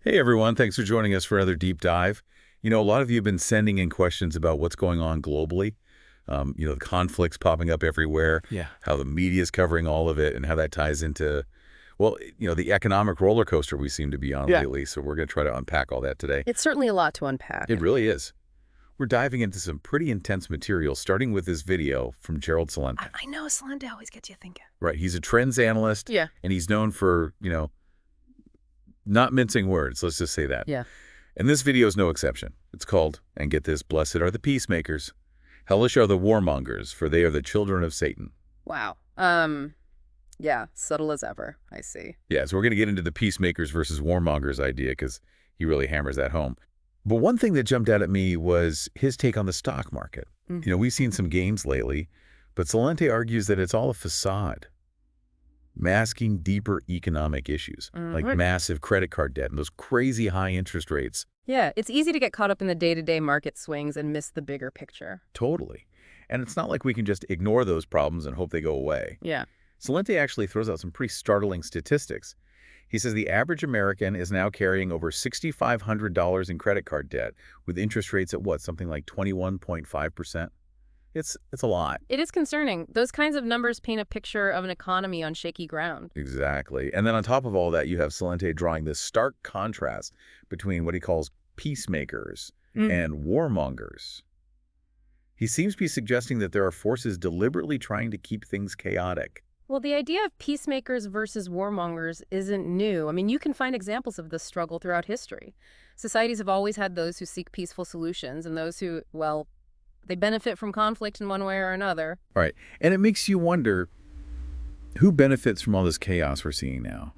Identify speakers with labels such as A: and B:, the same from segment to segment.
A: Hey everyone, thanks for joining us for another deep dive. A lot of you have been sending in questions about what's going on globally. The conflicts popping up everywhere,
B: Yeah.
A: how the media is covering all of it, and how that ties into, the economic roller coaster we seem to be on
B: Yeah.
A: lately. So we're going to try to unpack all that today.
C: It's certainly a lot to unpack.
A: It really is. We're diving into some pretty intense material, starting with this video from Gerald Celente.
C: I know Celente always gets you thinking.
A: Right, he's a trends analyst,
C: Yeah.
A: and he's known for, not mincing words, let's just say that.
C: Yeah.
A: And this video is no exception. It's called, and get this, Blessed are the peacemakers. Hellish are the warmongers, for they are the children of Satan.
C: Wow. Yeah, subtle as ever, I see.
A: Yeah, so we're going to get into the peacemakers versus warmongers idea because he really hammers that home. But one thing that jumped out at me was his take on the stock market. We've seen some gains lately, but Celente argues that it's all a facade, masking deeper economic issues, like massive credit card debt and those crazy high interest rates.
C: Yeah, it's easy to get caught up in the day-to-day market swings and miss the bigger picture.
A: Totally. And it's not like we can just ignore those problems and hope they go away.
C: Yeah.
A: Celente actually throws out some pretty startling statistics. He says the average American is now carrying over $6,500 in credit card debt with interest rates at what, something like 21.5%? It's a lot.
C: It is concerning. Those kinds of numbers paint a picture of an economy on shaky ground.
A: Exactly. And then on top of all that, you have Celente drawing this stark contrast between what he calls peacemakers and warmongers. He seems to be suggesting that there are forces deliberately trying to keep things chaotic.
C: Well, the idea of peacemakers versus warmongers isn't new. I mean, you can find examples of this struggle throughout history. Societies have always had those who seek peaceful solutions and those who, well, they benefit from conflict in one way or another.
A: All right. And it makes you wonder, who benefits from all this chaos we're seeing now?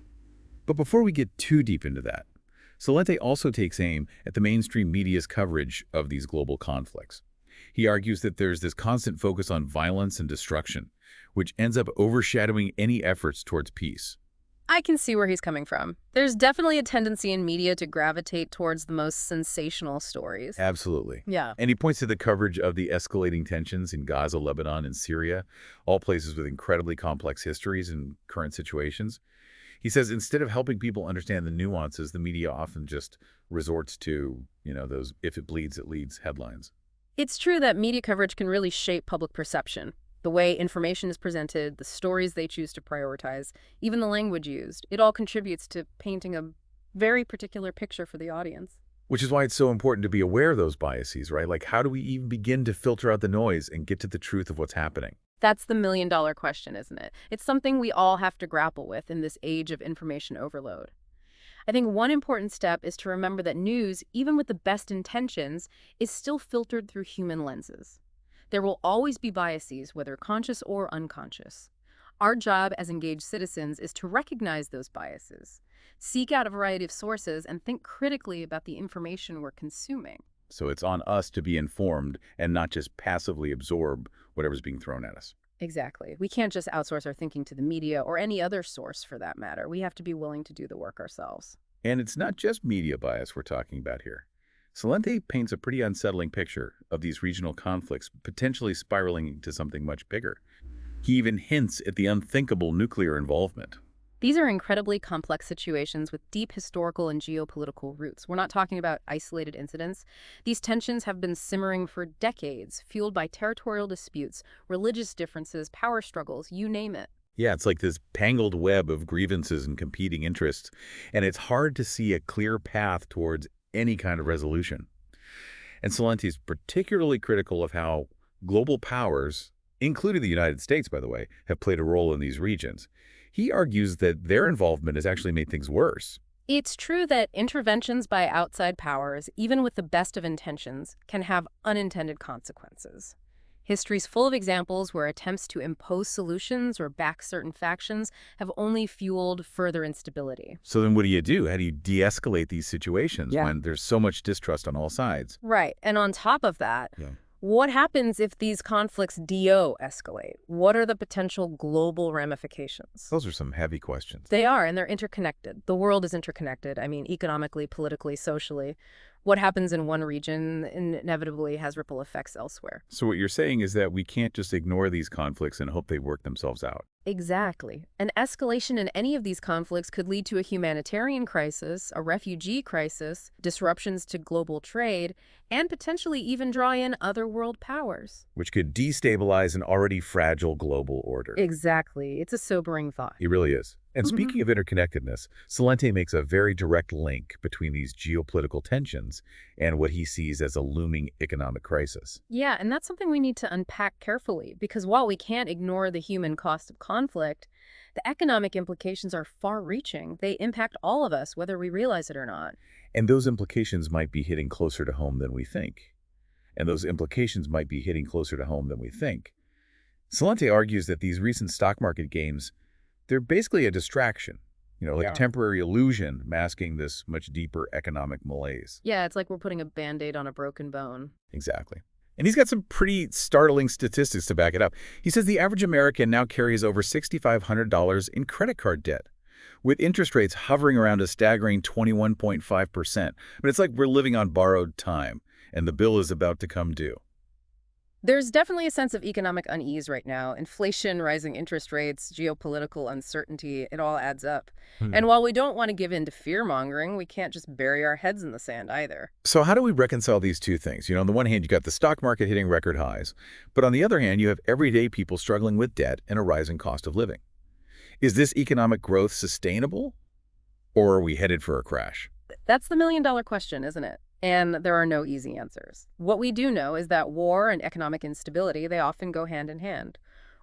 A: But before we get too deep into that, Celente also takes aim at the mainstream media's coverage of these global conflicts. He argues that there's this constant focus on violence and destruction, which ends up overshadowing any efforts towards peace.
C: I can see where he's coming from. There's definitely a tendency in media to gravitate towards the most sensational stories.
A: Absolutely.
C: Yeah.
A: And he points to the coverage of the escalating tensions in Gaza, Lebanon, and Syria, all places with incredibly complex histories and current situations. He says instead of helping people understand the nuances, the media often just resorts to, those if it bleeds, it leads headlines.
C: It's true that media coverage can really shape public perception. The way information is presented, the stories they choose to prioritize, even the language used, it all contributes to painting a very particular picture for the audience.
A: Which is why it's so important to be aware of those biases, right? Like, how do we even begin to filter out the noise and get to the truth of what's happening?
C: That's the million-dollar question, isn't it? It's something we all have to grapple with in this age of information overload. I think one important step is to remember that news, even with the best intentions, is still filtered through human lenses. There will always be biases, whether conscious or unconscious. Our job as engaged citizens is to recognize those biases, seek out a variety of sources, and think critically about the information we're consuming.
A: So it's on us to be informed and not just passively absorb whatever's being thrown at us.
C: Exactly. We can't just outsource our thinking to the media or any other source for that matter. We have to be willing to do the work ourselves.
A: And it's not just media bias we're talking about here. Celente paints a pretty unsettling picture of these regional conflicts potentially spiraling into something much bigger. He even hints at the unthinkable nuclear involvement.
C: These are incredibly complex situations with deep historical and geopolitical roots. We're not talking about isolated incidents. These tensions have been simmering for decades, fueled by territorial disputes, religious differences, power struggles, you name it.
A: Yeah, it's like this tangled web of grievances and competing interests, and it's hard to see a clear path towards any kind of resolution. And Celente is particularly critical of how global powers, including the United States, by the way, have played a role in these regions. He argues that their involvement has actually made things worse.
C: It's true that interventions by outside powers, even with the best of intentions, can have unintended consequences. History's full of examples where attempts to impose solutions or back certain factions have only fueled further instability.
A: So then what do? How do you de-escalate these situations when there's so much distrust on all sides?
C: Right. And on top of that, what happens if these conflicts de-escalate? What are the potential global ramifications?
A: Those are some heavy questions.
C: They are, and they're interconnected. The world is interconnected. I mean, economically, politically, socially. What happens in one region inevitably has ripple effects elsewhere.
A: So what you're saying is that we can't just ignore these conflicts and hope they work themselves out.
C: Exactly. An escalation in any of these conflicts could lead to a humanitarian crisis, a refugee crisis, disruptions to global trade, and potentially even draw in other world powers.
A: Which could destabilize an already fragile global order.
C: Exactly. It's a sobering thought.
A: It really is. And speaking of interconnectedness, Celente makes a very direct link between these geopolitical tensions and what he sees as a looming economic crisis.
C: Yeah, and that's something we need to unpack carefully, because while we can't ignore the human cost of conflict, the economic implications are far-reaching. They impact all of us, whether we realize it or not.
A: And those implications might be hitting closer to home than we think. Celente argues that these recent stock market gains, they're basically a distraction, like a temporary illusion masking this much deeper economic malaise.
C: Yeah, it's like we're putting a Band-Aid on a broken bone.
A: Exactly. And he's got some pretty startling statistics to back it up. He says the average American now carries over $6,500 in credit card debt, with interest rates hovering around a staggering 21.5%. But it's like we're living on borrowed time, and the bill is about to come due.
C: There's definitely a sense of economic unease right now. Inflation, rising interest rates, geopolitical uncertainty, it all adds up. And while we don't want to give in to fear-mongering, we can't just bury our heads in the sand either.
A: So how do we reconcile these two things? On the one hand, you got the stock market hitting record highs, but on the other hand, you have everyday people struggling with debt and a rising cost of living. Is this economic growth sustainable, or are we headed for a crash?
C: That's the million-dollar question, isn't it? And there are no easy answers. What we do know is that war and economic instability, they often go hand in hand.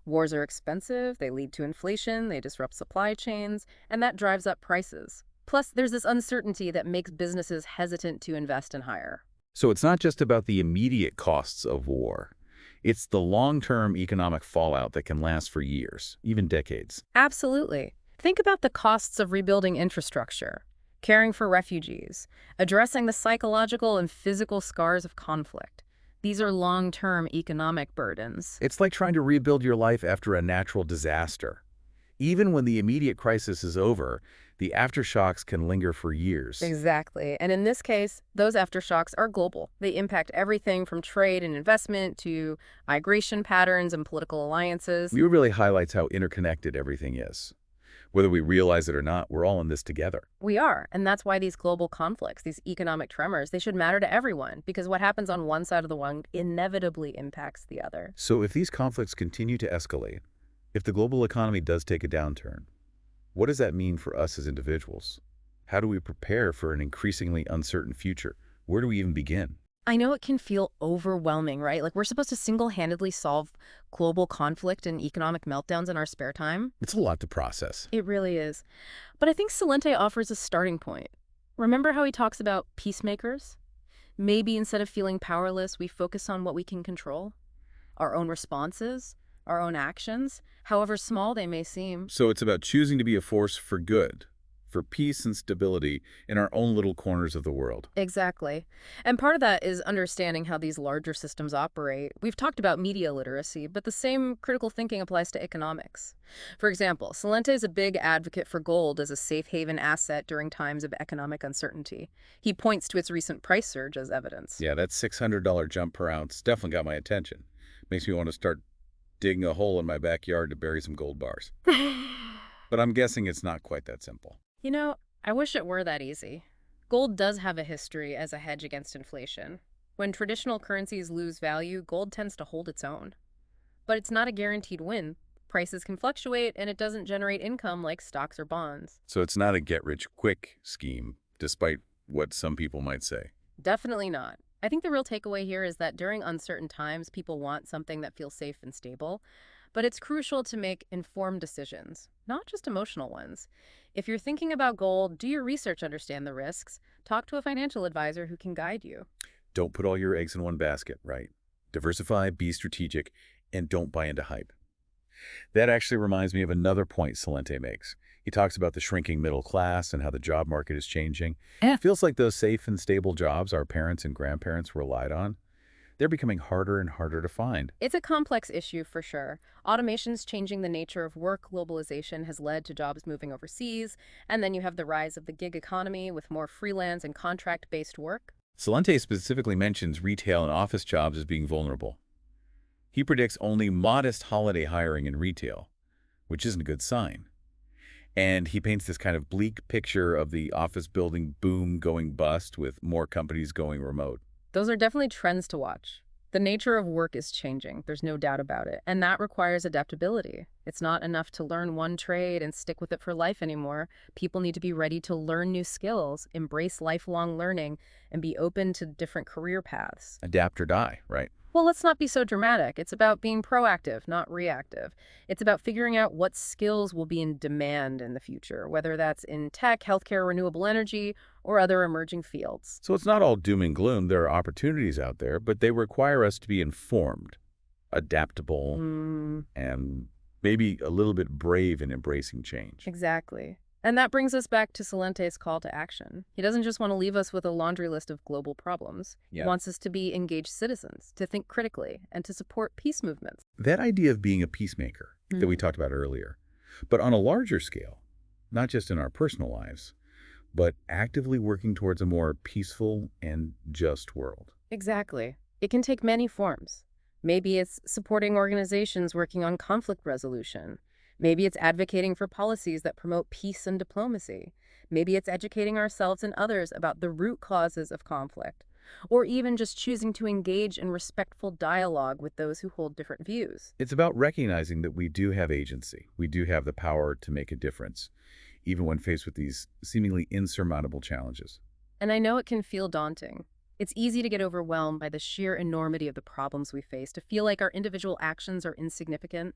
C: Wars are expensive, they lead to inflation, they disrupt supply chains, and that drives up prices. Plus, there's this uncertainty that makes businesses hesitant to invest and hire.
A: So it's not just about the immediate costs of war. It's the long-term economic fallout that can last for years, even decades.
C: Absolutely. Think about the costs of rebuilding infrastructure, caring for refugees, addressing the psychological and physical scars of conflict. These are long-term economic burdens.
A: It's like trying to rebuild your life after a natural disaster. Even when the immediate crisis is over, the aftershocks can linger for years.
C: Exactly. And in this case, those aftershocks are global. They impact everything from trade and investment to migration patterns and political alliances.
A: It really highlights how interconnected everything is. Whether we realize it or not, we're all in this together.
C: We are, and that's why these global conflicts, these economic tremors, they should matter to everyone, because what happens on one side of the one inevitably impacts the other.
A: So if these conflicts continue to escalate, if the global economy does take a downturn, what does that mean for us as individuals? How do we prepare for an increasingly uncertain future? Where do we even begin?
C: I know it can feel overwhelming, right? Like we're supposed to single-handedly solve global conflict and economic meltdowns in our spare time.
A: It's a lot to process.
C: It really is. But I think Celente offers a starting point. Remember how he talks about peacemakers? Maybe instead of feeling powerless, we focus on what we can control, our own responses, our own actions, however small they may seem.
A: So it's about choosing to be a force for good, for peace and stability in our own little corners of the world.
C: Exactly. And part of that is understanding how these larger systems operate. We've talked about media literacy, but the same critical thinking applies to economics. For example, Celente is a big advocate for gold as a safe haven asset during times of economic uncertainty. He points to its recent price surge as evidence.
A: Yeah, that $600 jump per ounce definitely got my attention. Makes me want to start digging a hole in my backyard to bury some gold bars. But I'm guessing it's not quite that simple.
C: I wish it were that easy. Gold does have a history as a hedge against inflation. When traditional currencies lose value, gold tends to hold its own. But it's not a guaranteed win. Prices can fluctuate, and it doesn't generate income like stocks or bonds.
A: So it's not a get-rich-quick scheme, despite what some people might say.
C: Definitely not. I think the real takeaway here is that during uncertain times, people want something that feels safe and stable. But it's crucial to make informed decisions, not just emotional ones. If you're thinking about gold, do your research, understand the risks. Talk to a financial advisor who can guide you.
A: Don't put all your eggs in one basket, right? Diversify, be strategic, and don't buy into hype. That actually reminds me of another point Celente makes. He talks about the shrinking middle class and how the job market is changing. It feels like those safe and stable jobs our parents and grandparents relied on, they're becoming harder and harder to find.
C: It's a complex issue for sure. Automation's changing the nature of work. Globalization has led to jobs moving overseas. And then you have the rise of the gig economy with more freelance and contract-based work.
A: Celente specifically mentions retail and office jobs as being vulnerable. He predicts only modest holiday hiring in retail, which isn't a good sign. And he paints this kind of bleak picture of the office building boom going bust with more companies going remote.
C: Those are definitely trends to watch. The nature of work is changing, there's no doubt about it, and that requires adaptability. It's not enough to learn one trade and stick with it for life anymore. People need to be ready to learn new skills, embrace lifelong learning, and be open to different career paths.
A: Adapt or die, right?
C: Well, let's not be so dramatic. It's about being proactive, not reactive. It's about figuring out what skills will be in demand in the future, whether that's in tech, healthcare, renewable energy, or other emerging fields.
A: So it's not all doom and gloom. There are opportunities out there, but they require us to be informed, adaptable, and maybe a little bit brave in embracing change.
C: Exactly. And that brings us back to Celente's call to action. He doesn't just want to leave us with a laundry list of global problems.
A: Yeah.
C: He wants us to be engaged citizens, to think critically, and to support peace movements.
A: That idea of being a peacemaker that we talked about earlier, but on a larger scale, not just in our personal lives, but actively working towards a more peaceful and just world.
C: Exactly. It can take many forms. Maybe it's supporting organizations working on conflict resolution. Maybe it's advocating for policies that promote peace and diplomacy. Maybe it's educating ourselves and others about the root causes of conflict. Or even just choosing to engage in respectful dialogue with those who hold different views.
A: It's about recognizing that we do have agency. We do have the power to make a difference, even when faced with these seemingly insurmountable challenges.
C: And I know it can feel daunting. It's easy to get overwhelmed by the sheer enormity of the problems we face, to feel like our individual actions are insignificant.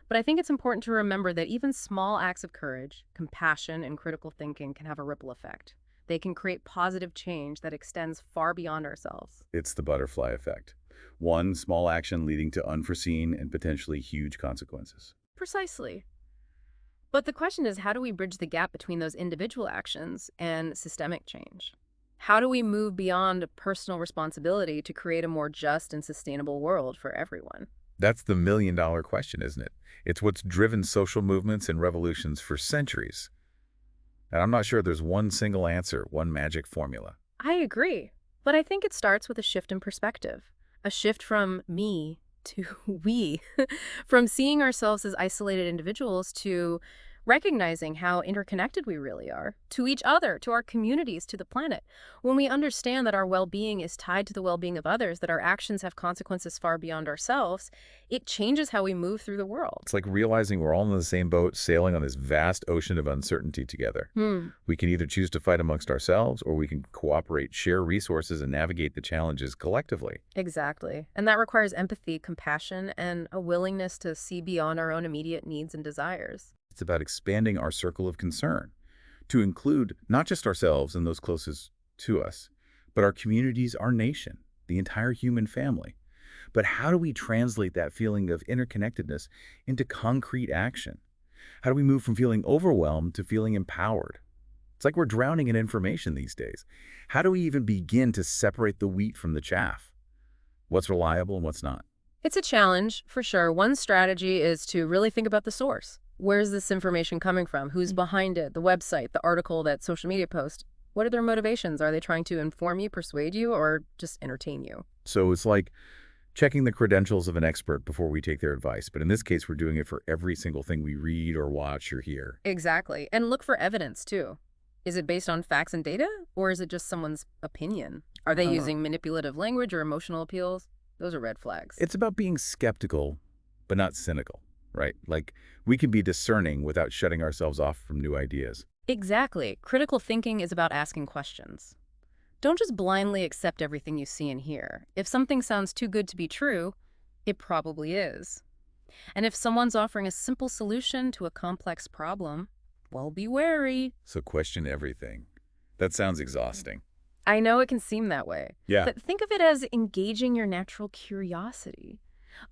C: But I think it's important to remember that even small acts of courage, compassion, and critical thinking can have a ripple effect. They can create positive change that extends far beyond ourselves.
A: It's the butterfly effect. One small action leading to unforeseen and potentially huge consequences.
C: Precisely. But the question is, how do we bridge the gap between those individual actions and systemic change? How do we move beyond personal responsibility to create a more just and sustainable world for everyone?
A: That's the million-dollar question, isn't it? It's what's driven social movements and revolutions for centuries. And I'm not sure there's one single answer, one magic formula.
C: I agree. But I think it starts with a shift in perspective. A shift from me to we. From seeing ourselves as isolated individuals to recognizing how interconnected we really are, to each other, to our communities, to the planet. When we understand that our well-being is tied to the well-being of others, that our actions have consequences far beyond ourselves, it changes how we move through the world.
A: It's like realizing we're all in the same boat, sailing on this vast ocean of uncertainty together. We can either choose to fight amongst ourselves, or we can cooperate, share resources, and navigate the challenges collectively.
C: Exactly. And that requires empathy, compassion, and a willingness to see beyond our own immediate needs and desires.
A: It's about expanding our circle of concern to include not just ourselves and those closest to us, but our communities, our nation, the entire human family. But how do we translate that feeling of interconnectedness into concrete action? How do we move from feeling overwhelmed to feeling empowered? It's like we're drowning in information these days. How do we even begin to separate the wheat from the chaff? What's reliable and what's not?
C: It's a challenge, for sure. One strategy is to really think about the source. Where's this information coming from? Who's behind it? The website, the article, that social media post. What are their motivations? Are they trying to inform you, persuade you, or just entertain you?
A: So it's like checking the credentials of an expert before we take their advice. But in this case, we're doing it for every single thing we read or watch or hear.
C: Exactly. And look for evidence, too. Is it based on facts and data, or is it just someone's opinion? Are they using manipulative language or emotional appeals? Those are red flags.
A: It's about being skeptical, but not cynical, right? Like, we can be discerning without shutting ourselves off from new ideas.
C: Exactly. Critical thinking is about asking questions. Don't just blindly accept everything you see and hear. If something sounds too good to be true, it probably is. And if someone's offering a simple solution to a complex problem, well, be wary.
A: So question everything. That sounds exhausting.
C: I know it can seem that way.
A: Yeah.
C: But think of it as engaging your natural curiosity.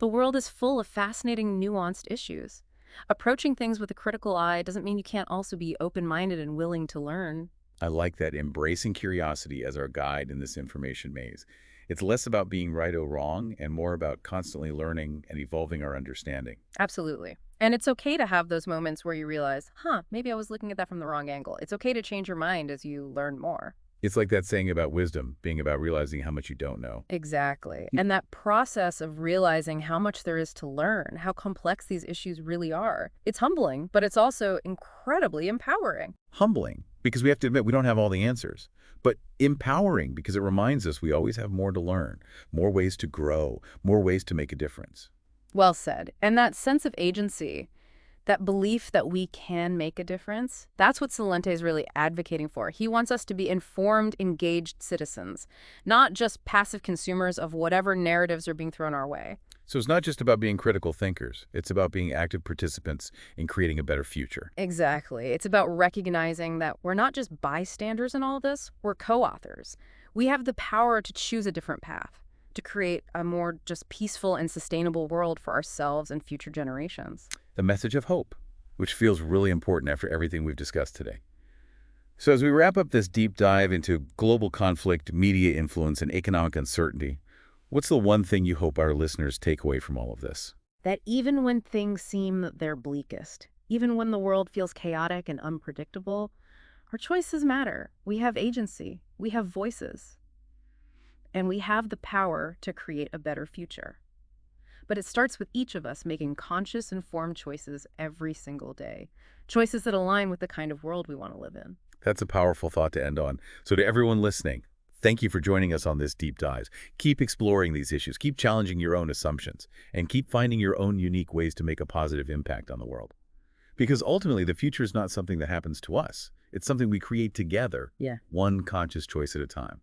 C: The world is full of fascinating, nuanced issues. Approaching things with a critical eye doesn't mean you can't also be open-minded and willing to learn.
A: I like that, embracing curiosity as our guide in this information maze. It's less about being right or wrong and more about constantly learning and evolving our understanding.
C: Absolutely. And it's okay to have those moments where you realize, maybe I was looking at that from the wrong angle. It's okay to change your mind as you learn more.
A: It's like that saying about wisdom being about realizing how much you don't know.
C: Exactly. And that process of realizing how much there is to learn, how complex these issues really are, it's humbling, but it's also incredibly empowering.
A: Humbling, because we have to admit we don't have all the answers. But empowering, because it reminds us we always have more to learn, more ways to grow, more ways to make a difference.
C: Well said. And that sense of agency, that belief that we can make a difference, that's what Celente is really advocating for. He wants us to be informed, engaged citizens, not just passive consumers of whatever narratives are being thrown our way.
A: So it's not just about being critical thinkers. It's about being active participants in creating a better future.
C: Exactly. It's about recognizing that we're not just bystanders in all this, we're co-authors. We have the power to choose a different path, to create a more just peaceful and sustainable world for ourselves and future generations.
A: The message of hope, which feels really important after everything we've discussed today. So as we wrap up this deep dive into global conflict, media influence, and economic uncertainty, what's the one thing you hope our listeners take away from all of this?
C: That even when things seem their bleakest, even when the world feels chaotic and unpredictable, our choices matter. We have agency, we have voices, and we have the power to create a better future. But it starts with each of us making conscious, informed choices every single day. Choices that align with the kind of world we want to live in.
A: That's a powerful thought to end on. So to everyone listening, thank you for joining us on this deep dive. Keep exploring these issues, keep challenging your own assumptions, and keep finding your own unique ways to make a positive impact on the world. Because ultimately, the future is not something that happens to us. It's something we create together, one conscious choice at a time.